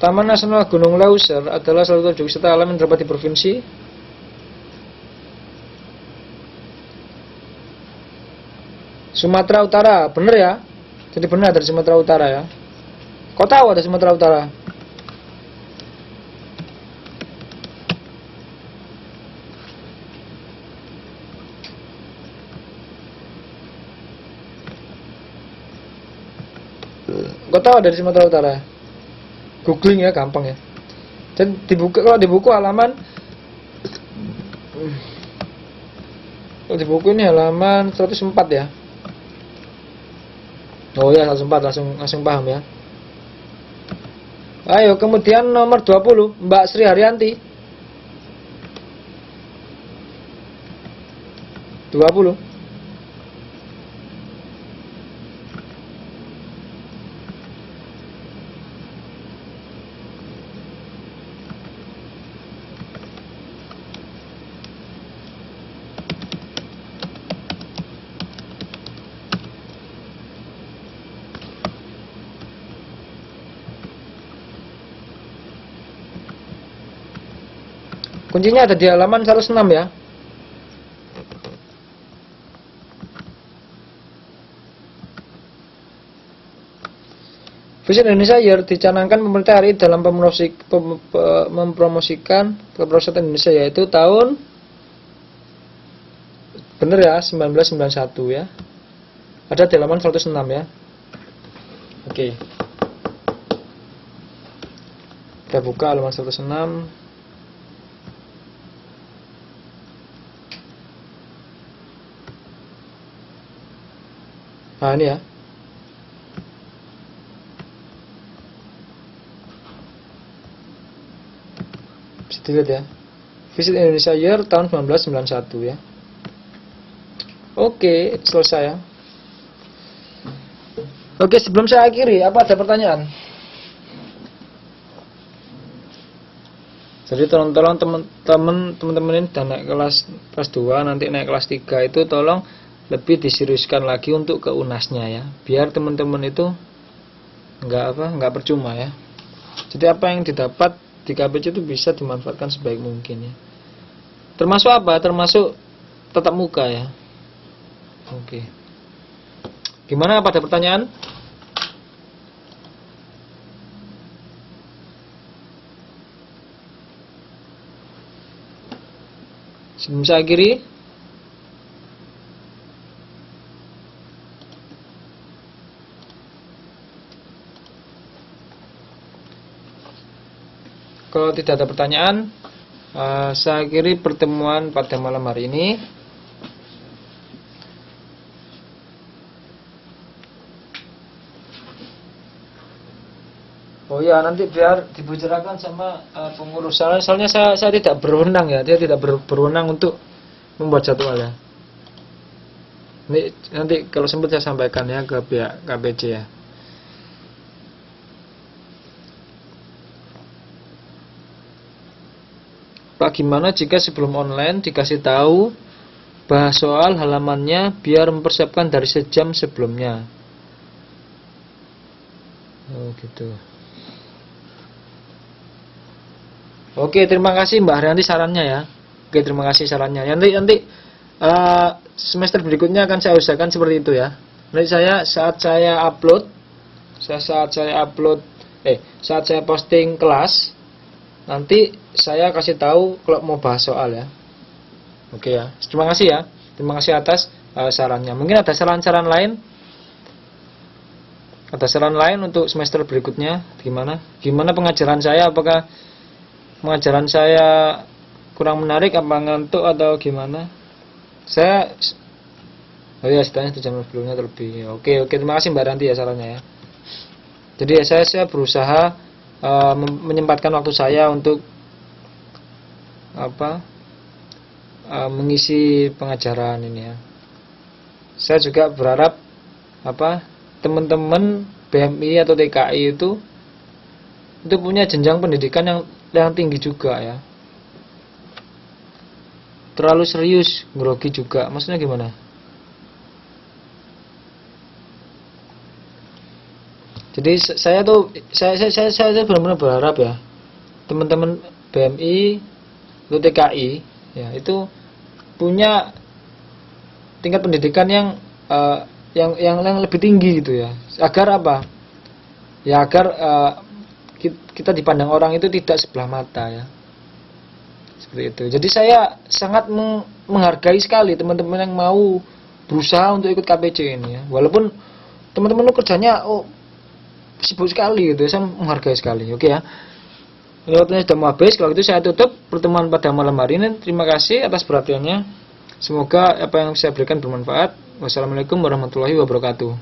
Taman Nasional Gunung Leuser adalah salah satu objek wisata alam yang terdapat di provinsi Sumatera Utara. Bener ya? Jadi benar dari Sumatera Utara ya. Kau tahu ada Sumatera Utara? Kau tahu ada di Sumatera Utara? Googling ya, gampang ya. Dan dibuka, kalau di buku halaman, kalau di buku ini halaman 104 ya. Oh ya, 104, langsung paham ya. Ayo, kemudian nomor 20 Mbak Sri Haryanti 20. Kuncinya ada di halaman 106 ya. Visit Indonesia Year dicanangkan pemerintah RI dalam mempromosikan kepariwisataan Indonesia, yaitu tahun bener ya 1991 ya. Ada di halaman 106 ya. Oke. Kita buka halaman 106. Nah ini ya. Bisa dilihat ya. Visit Indonesia Year tahun 1991 ya. Oke, selesai ya. Oke, sebelum saya akhiri, apa ada pertanyaan? Jadi tolong teman-teman ini udah naik kelas 2, nanti naik kelas 3 itu tolong lebih diseriuskan lagi untuk ke UNAS-nya ya, biar teman-teman itu nggak percuma ya. Jadi apa yang didapat di KPC itu bisa dimanfaatkan sebaik mungkin ya. Termasuk apa? Termasuk tatap muka ya. Oke. Gimana, apa ada pertanyaan? Sebelum saya akhiri, kalau tidak ada pertanyaan, saya akhiri pertemuan pada malam hari ini. Oh ya, nanti biar dibicarakan sama pengurus. Soalnya saya tidak berwenang ya, dia tidak berwenang untuk membuat jadwal ya. Ini nanti kalau sempat saya sampaikan ya ke pihak KPC ya. Pak, gimana jika sebelum online dikasih tahu bahas soal halamannya biar mempersiapkan dari sejam sebelumnya? Oh gitu. Oke, terima kasih Mbak Haryanti sarannya ya. Oke, terima kasih sarannya. Nanti semester berikutnya akan saya usahakan seperti itu ya. Nanti saat saya posting kelas, nanti saya kasih tahu kalau mau bahas soal ya. Oke ya. Terima kasih ya. Terima kasih atas sarannya. Mungkin ada saran-saran lain? Ada saran lain untuk semester berikutnya? Gimana pengajaran saya? Apakah pengajaran saya kurang menarik, apa ngantuk atau gimana? Oh ya, setidaknya 1 jam sebelumnya terlebih. Oke, terima kasih Mbak Ranti ya sarannya ya. Jadi ya, saya berusaha menyempatkan waktu saya untuk mengisi pengajaran ini ya. Saya juga berharap teman-teman BMI atau TKI itu punya jenjang pendidikan yang tinggi juga ya. Terlalu serius grogi juga, maksudnya gimana? Jadi saya benar-benar berharap ya teman-teman BMI atau TKI ya itu punya tingkat pendidikan yang lebih tinggi gitu ya. Agar apa? Ya agar kita dipandang orang itu tidak sebelah mata ya. Seperti itu. Jadi saya sangat menghargai sekali teman-teman yang mau berusaha untuk ikut KPC ini ya. Walaupun teman-teman itu kerjanya sibuk sekali gitu ya, saya menghargai sekali. Oke ya. Ini waktunya sudah mau habis. Kalau gitu saya tutup pertemuan pada malam hari ini. Terima kasih atas perhatiannya. Semoga apa yang saya berikan bermanfaat. Wassalamualaikum warahmatullahi wabarakatuh.